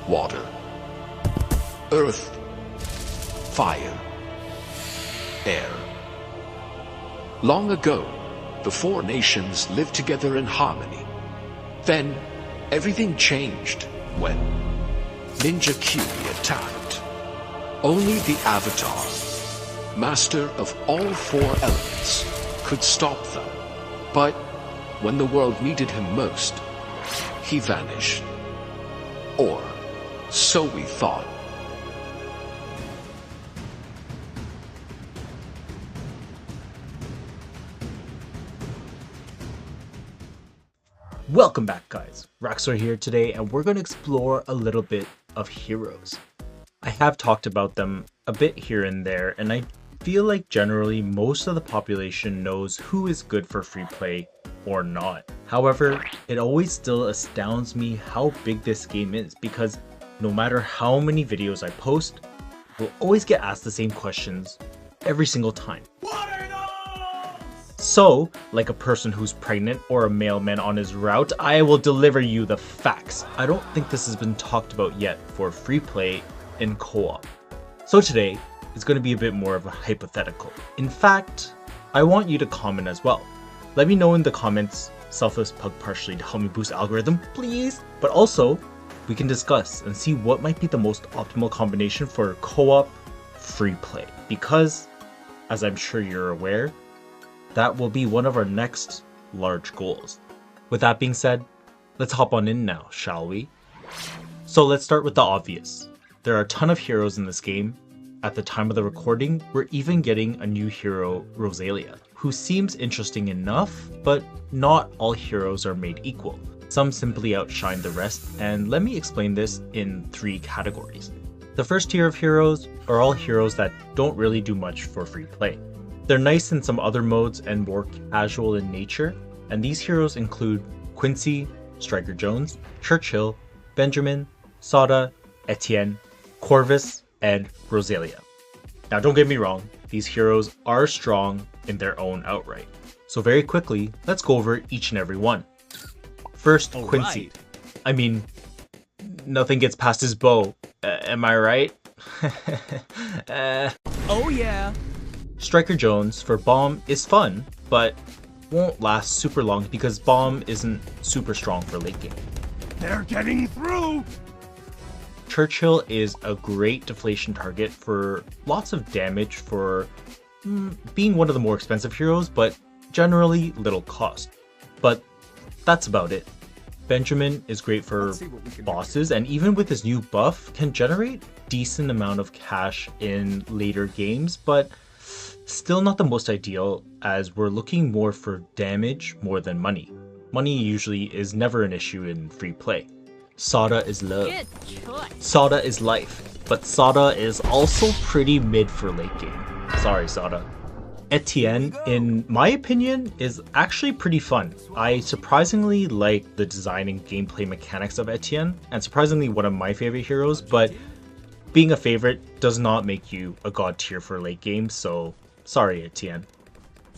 water, earth, fire, air. Long ago, the four nations lived together in harmony. Then, everything changed when Ninja Kyuubi attacked. Only the Avatar, master of all four elements, could stop them. But when the world needed him most, he vanished. Or so we thought. Welcome back, guys. Raxor here today, and we're going to explore a little bit of heroes. I have talked about them a bit here and there, and I feel like generally most of the population knows who is good for free play or not. However, it always still astounds me how big this game is, because no matter how many videos I post, we'll always get asked the same questions every single time. So, like a person who's pregnant or a mailman on his route, I will deliver you the facts. I don't think this has been talked about yet for free play in co-op. So today is going to be a bit more of a hypothetical. In fact, I want you to comment as well. Let me know in the comments, Selfless Pug partially to help me boost algorithm, please. But also, we can discuss and see what might be the most optimal combination for co-op free play. Because, as I'm sure you're aware, that will be one of our next large goals. With that being said, let's hop on in now, shall we? So let's start with the obvious. There are a ton of heroes in this game. At the time of the recording, we're even getting a new hero, Rosalia, who seems interesting enough, but not all heroes are made equal. Some simply outshine the rest, and let me explain this in 3 categories. The first tier of heroes are all heroes that don't really do much for free play. They're nice in some other modes and more casual in nature, and these heroes include Quincy, Striker Jones, Churchill, Benjamin, Sada, Etienne, Corvus, and Rosalia. Now don't get me wrong, these heroes are strong in their own outright. So very quickly, let's go over each and every one. First, Quincy. Right. I mean, nothing gets past his bow. Am I right? Oh yeah. Striker Jones for Bomb is fun, but won't last super long because Bomb isn't super strong for late game. They're getting through! Churchill is a great deflation target for lots of damage for being one of the more expensive heroes, but generally little cost. But that's about it. Benjamin is great for bosses, and even with his new buff, can generate decent amount of cash in later games, but still not the most ideal, as we're looking more for damage more than money. Money usually is never an issue in free play. Sada is love. Sada is life. But Sada is also pretty mid for late game. Sorry, Sada. Etienne, in my opinion, is actually pretty fun. I surprisingly like the design and gameplay mechanics of Etienne, and surprisingly one of my favorite heroes, but being a favorite does not make you a god tier for late game, so sorry, Etienne.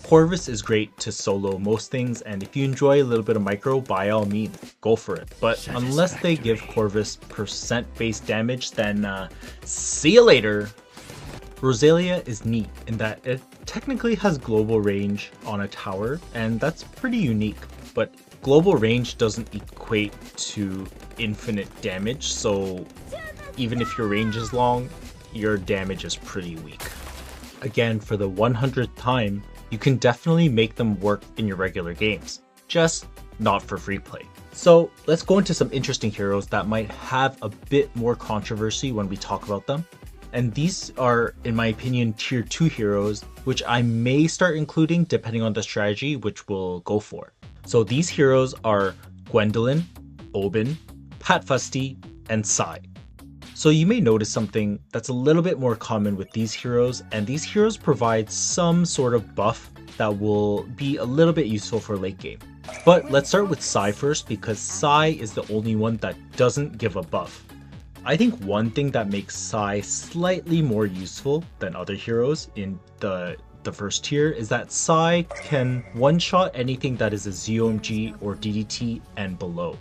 Corvus is great to solo most things, and if you enjoy a little bit of micro, by all means, go for it. But unless they give Corvus percent-based damage, then see you later. Rosalia is neat in that it technically has global range on a tower, and that's pretty unique. But global range doesn't equate to infinite damage, so even if your range is long, your damage is pretty weak. Again, for the 100th time, you can definitely make them work in your regular games, just not for free play. So let's go into some interesting heroes that might have a bit more controversy when we talk about them. And these are, in my opinion, tier 2 heroes, which I may start including depending on the strategy which we'll go for. So these heroes are Gwendolyn, Oben, Pat Fusty, and Sai. So you may notice something that's a little bit more common with these heroes, and these heroes provide some sort of buff that will be a little bit useful for late game. But let's start with Sai first, because Sai is the only one that doesn't give a buff. I think one thing that makes Sai slightly more useful than other heroes in the first tier is that Sai can one-shot anything that is a ZOMG or DDT and below,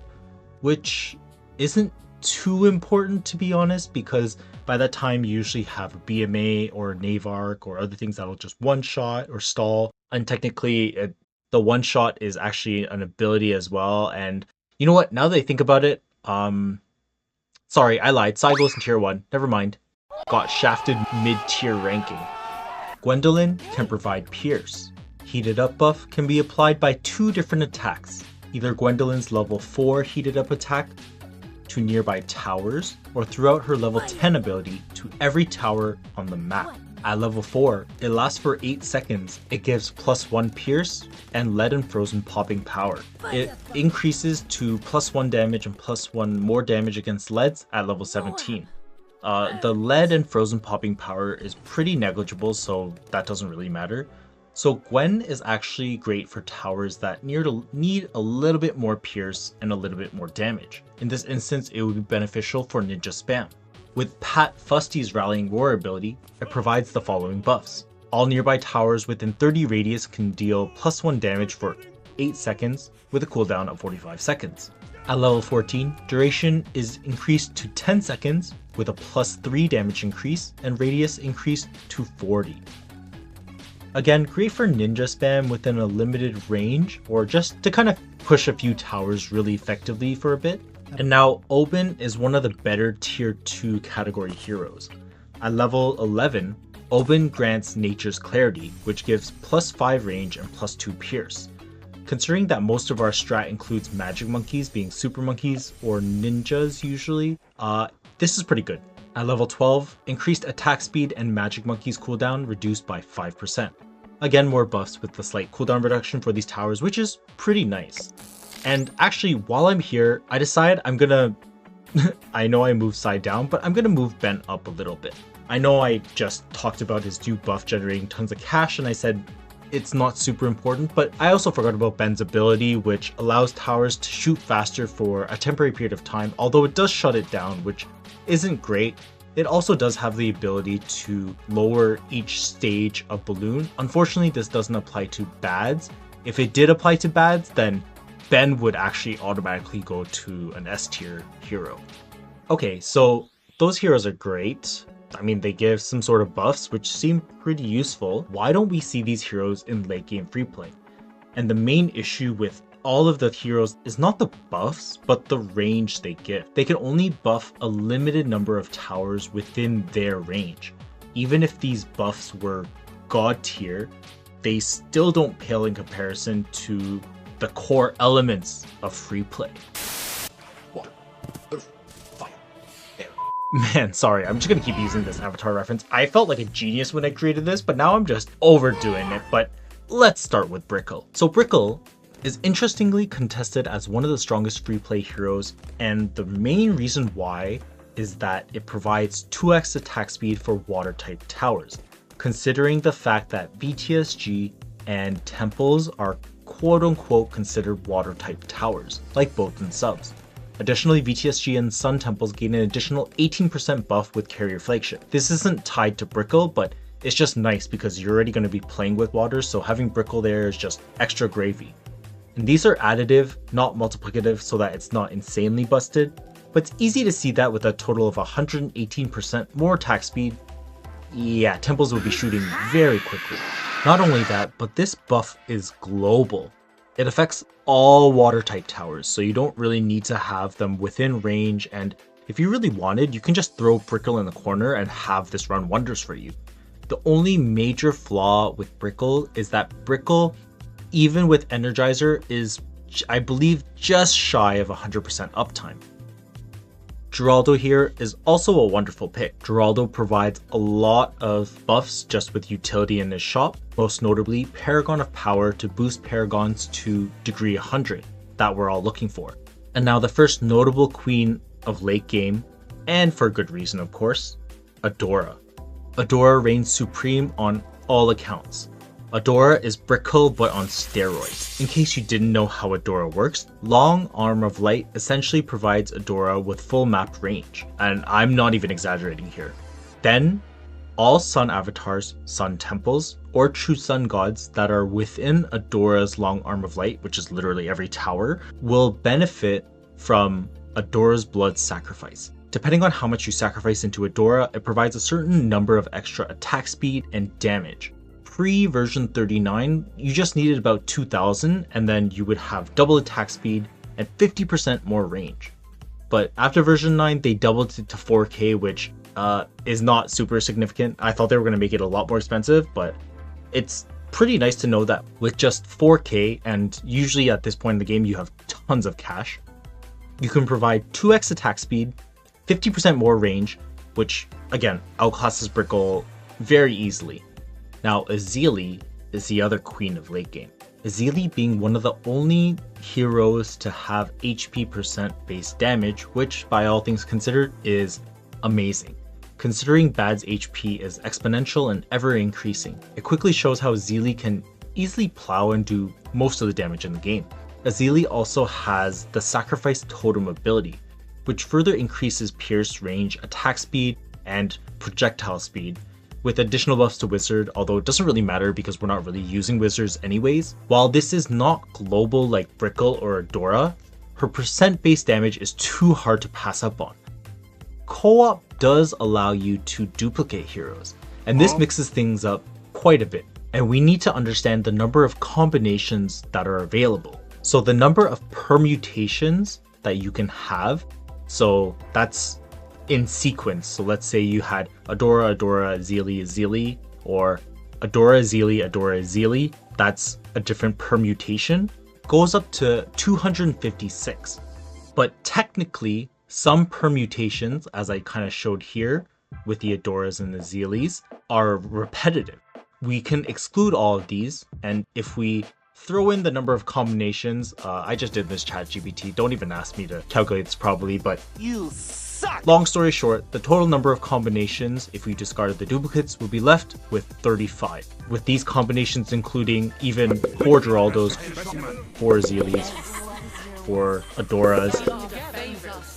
which isn't too important, to be honest, because by that time you usually have a BMA or a Navark or other things that'll just one-shot or stall. And technically, the one-shot is actually an ability as well. And you know what? Now that I think about it, sorry, I lied. Sai goes in tier 1. Never mind. Got shafted mid-tier ranking. Gwendolyn can provide Pierce. Heated up buff can be applied by 2 different attacks. Either Gwendolyn's level 4 heated up attack to nearby towers, or throughout her level 10 ability to every tower on the map. At level 4, it lasts for 8 seconds. It gives +1 Pierce and lead and frozen popping power. It increases to +1 damage and +1 more damage against leads at level 17. The lead and frozen popping power is pretty negligible, so that doesn't really matter. So Gwen is actually great for towers that need a little bit more Pierce and a little bit more damage. In this instance, it would be beneficial for ninja spam. With Pat Fusty's Rallying Roar ability, it provides the following buffs. All nearby towers within 30 radius can deal +1 damage for 8 seconds with a cooldown of 45 seconds. At level 14, duration is increased to 10 seconds with a +3 damage increase and radius increased to 40. Again, great for ninja spam within a limited range or just to kind of push a few towers really effectively for a bit. And now Oben is one of the better tier 2 category heroes. At level 11, Oben grants Nature's Clarity, which gives +5 range and +2 Pierce. Considering that most of our strat includes magic monkeys being super monkeys or ninjas usually, this is pretty good. At level 12, increased attack speed and magic monkeys cooldown reduced by 5%. Again, more buffs with the slight cooldown reduction for these towers, which is pretty nice. And actually, while I'm here, I decide I'm gonna... I know I moved Sai down, but I'm gonna move Ben up a little bit. I know I just talked about his new buff generating tons of cash, and I said it's not super important, but I also forgot about Ben's ability, which allows towers to shoot faster for a temporary period of time, although it does shut it down, which isn't great. It also does have the ability to lower each stage of Bloon. Unfortunately, this doesn't apply to bads. If it did apply to bads, then Ben would actually automatically go to an S tier hero. Okay, so those heroes are great. I mean, they give some sort of buffs, which seem pretty useful. Why don't we see these heroes in late game free play? And the main issue with all of the heroes is not the buffs, but the range they give. They can only buff a limited number of towers within their range. Even if these buffs were god tier, they still don't pale in comparison to the core elements of free play. Water, earth, fire, air. Man, sorry, I'm just gonna keep using this Avatar reference. I felt like a genius when I created this, but now I'm just overdoing it. But let's start with Brickle. So Brickle is interestingly contested as one of the strongest free play heroes, and the main reason why is that it provides 2x attack speed for water type towers, considering the fact that VTSG and temples are quote-unquote considered water type towers, like both and subs. Additionally, VTSG and Sun Temples gain an additional 18% buff with Carrier Flagship. This isn't tied to Brickle, but it's just nice because you're already going to be playing with water, so having Brickle there is just extra gravy. And these are additive, not multiplicative, so that it's not insanely busted, but it's easy to see that with a total of 118% more attack speed. Yeah, Temples will be shooting very quickly. Not only that, but this buff is global. It affects all water type towers, so you don't really need to have them within range, and if you really wanted, you can just throw Brickle in the corner and have this run wonders for you. The only major flaw with Brickle is that Brickle, even with Energizer, is, I believe, just shy of 100% uptime. Geraldo here is also a wonderful pick. Geraldo provides a lot of buffs just with utility in his shop, most notably Paragon of Power to boost Paragons to degree 100 that we're all looking for. And now the first notable queen of late game, and for good reason of course, Adora. Adora reigns supreme on all accounts. Adora is Brickle but on steroids. In case you didn't know how Adora works, Long Arm of Light essentially provides Adora with full map range, and I'm not even exaggerating here. Then, all Sun avatars, Sun Temples, or True Sun Gods that are within Adora's Long Arm of Light, which is literally every tower, will benefit from Adora's Blood Sacrifice. Depending on how much you sacrifice into Adora, it provides a certain number of extra attack speed and damage. Pre-version 39, you just needed about 2000 and then you would have double attack speed and 50% more range. But after version 9, they doubled it to 4K, which is not super significant. I thought they were going to make it a lot more expensive, but it's pretty nice to know that with just 4K, and usually at this point in the game you have tons of cash, you can provide 2x attack speed, 50% more range, which again outclasses Brickle very easily. Now Azili is the other queen of late game. Azili being one of the only heroes to have HP percent base damage, which by all things considered is amazing. Considering Bad's HP is exponential and ever increasing, it quickly shows how Azili can easily plow and do most of the damage in the game. Azili also has the Sacrifice Totem ability, which further increases pierce range, attack speed, and projectile speed, with additional buffs to Wizard, although it doesn't really matter because we're not really using Wizards anyways. While this is not global like Brickle or Adora, her percent base damage is too hard to pass up on. Co-op does allow you to duplicate heroes, and this mixes things up quite a bit, and we need to understand the number of combinations that are available. So the number of permutations that you can have, so that's in sequence. So let's say you had Adora, Adora, Azili, Azili, or Adora, Azili, Adora, Azili. That's a different permutation. Goes up to 256. But technically, some permutations, as I kind of showed here with the Adoras and the Azilis, are repetitive. We can exclude all of these, and if we throw in the number of combinations, I just did this ChatGPT, don't even ask me to calculate this probably, but You suck! long story short, the total number of combinations, if we discarded the duplicates, would be left with 35. With these combinations including even 4 Geraldos, 4 Azilis, 4 Adoras.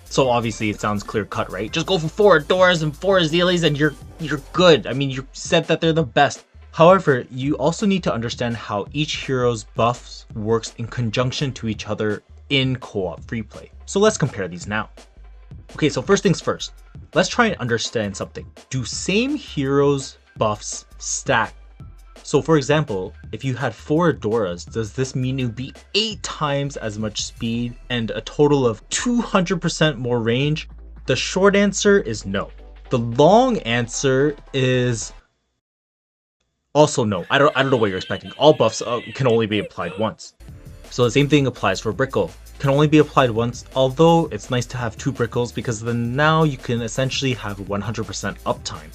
So obviously it sounds clear cut, right? Just go for 4 Adoras and 4 Azilis and you're good. I mean, you said that they're the best. However, you also need to understand how each hero's buffs works in conjunction to each other in co-op free play. So let's compare these now. Okay, so first things first, let's try and understand something. Do same heroes' buffs stack? So for example, if you had 4 Adoras, does this mean it would be 8 times as much speed and a total of 200% more range? The short answer is no. The long answer is also no. I don't know what you're expecting. All buffs can only be applied once. So the same thing applies for Brickle. Can only be applied once, although it's nice to have 2 Brickles because then now you can essentially have 100% uptime.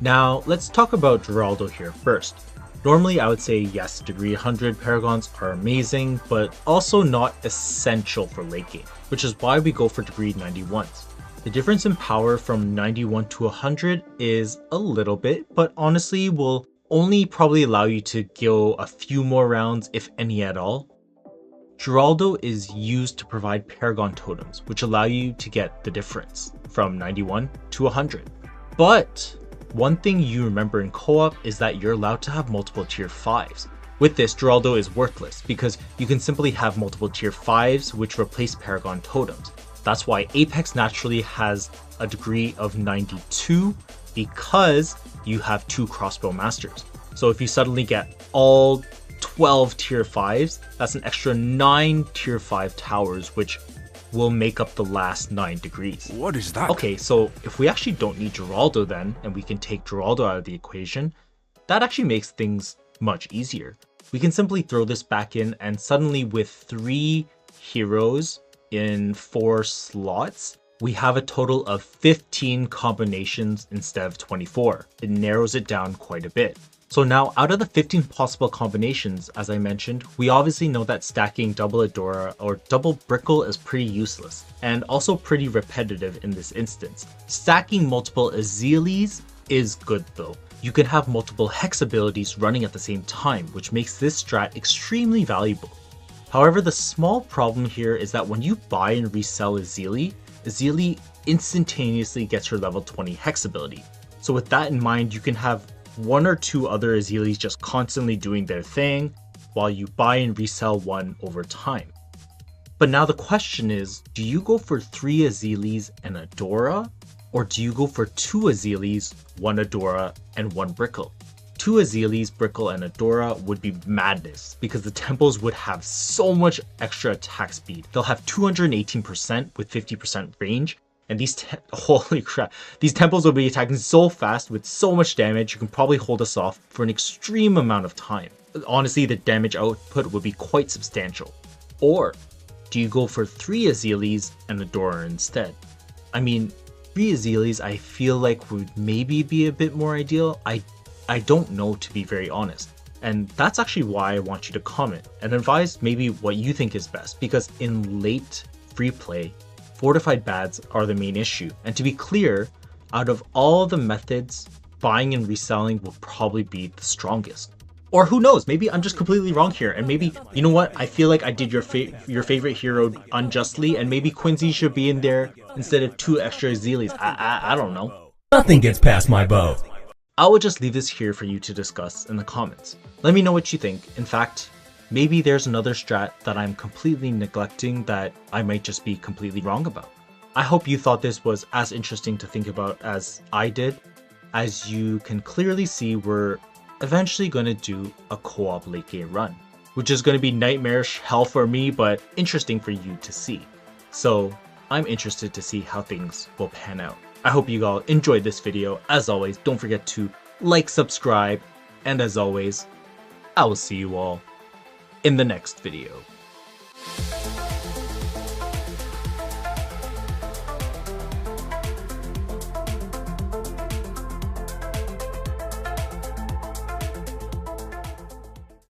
Now let's talk about Geraldo here first. Normally I would say yes, degree 100 Paragons are amazing, but also not essential for late game, which is why we go for degree 91s. The difference in power from 91 to 100 is a little bit, but honestly will only probably allow you to go a few more rounds, if any at all. Geraldo is used to provide Paragon totems, which allow you to get the difference from 91 to 100. But one thing you remember in co-op is that you're allowed to have multiple tier 5s. With this, Geraldo is worthless because you can simply have multiple tier 5s which replace Paragon totems. That's why Apex naturally has a degree of 92 because you have 2 crossbow masters. So if you suddenly get all 12 tier 5s, that's an extra 9 tier 5 towers, which will make up the last 9 degrees. What is that? Okay, so if we actually don't need Geraldo then, and we can take Geraldo out of the equation, that actually makes things much easier. We can simply throw this back in, and suddenly with 3 heroes in 4 slots, we have a total of 15 combinations instead of 24. It narrows it down quite a bit. So now out of the 15 possible combinations, as I mentioned, we obviously know that stacking double Adora or double Brickle is pretty useless and also pretty repetitive in this instance. Stacking multiple Azilis is good though. You can have multiple Hex abilities running at the same time, which makes this strat extremely valuable. However, the small problem here is that when you buy and resell Azili, Azili instantaneously gets her level 20 Hex ability. So with that in mind, you can have 1 or 2 other Azilis just constantly doing their thing while you buy and resell one over time. But now the question is, do you go for 3 Azelis and a Dora? Or do you go for 2 Azelis, 1 Adora, and 1 Brickle? 2 Azelis, Brickle, and Adora would be madness because the temples would have so much extra attack speed. They'll have 218% with 50% range, and holy crap, these temples will be attacking so fast with so much damage, you can probably hold us off for an extreme amount of time. Honestly, the damage output would be quite substantial. Or do you go for 3 Azelis and Adora instead? I mean, 3 Azelis I feel like would maybe be a bit more ideal. I don't know, to be very honest. And that's actually why I want you to comment and advise maybe what you think is best, because in late free play, fortified bads are the main issue. And to be clear, out of all the methods, buying and reselling will probably be the strongest. Or who knows, maybe I'm just completely wrong here, and maybe, you know what, I feel like I did your favorite hero unjustly, and maybe Quincy should be in there instead of 2 extra Azelis. I don't know. Nothing gets past my bow. I will just leave this here for you to discuss in the comments. Let me know what you think. In fact, maybe there's another strat that I'm completely neglecting that I might just be completely wrong about. I hope you thought this was as interesting to think about as I did. As you can clearly see, we're eventually going to do a co-op late game run, which is going to be nightmarish hell for me, but interesting for you to see. So I'm interested to see how things will pan out. I hope you all enjoyed this video. As always, don't forget to like, subscribe, and as always, I will see you all in the next video.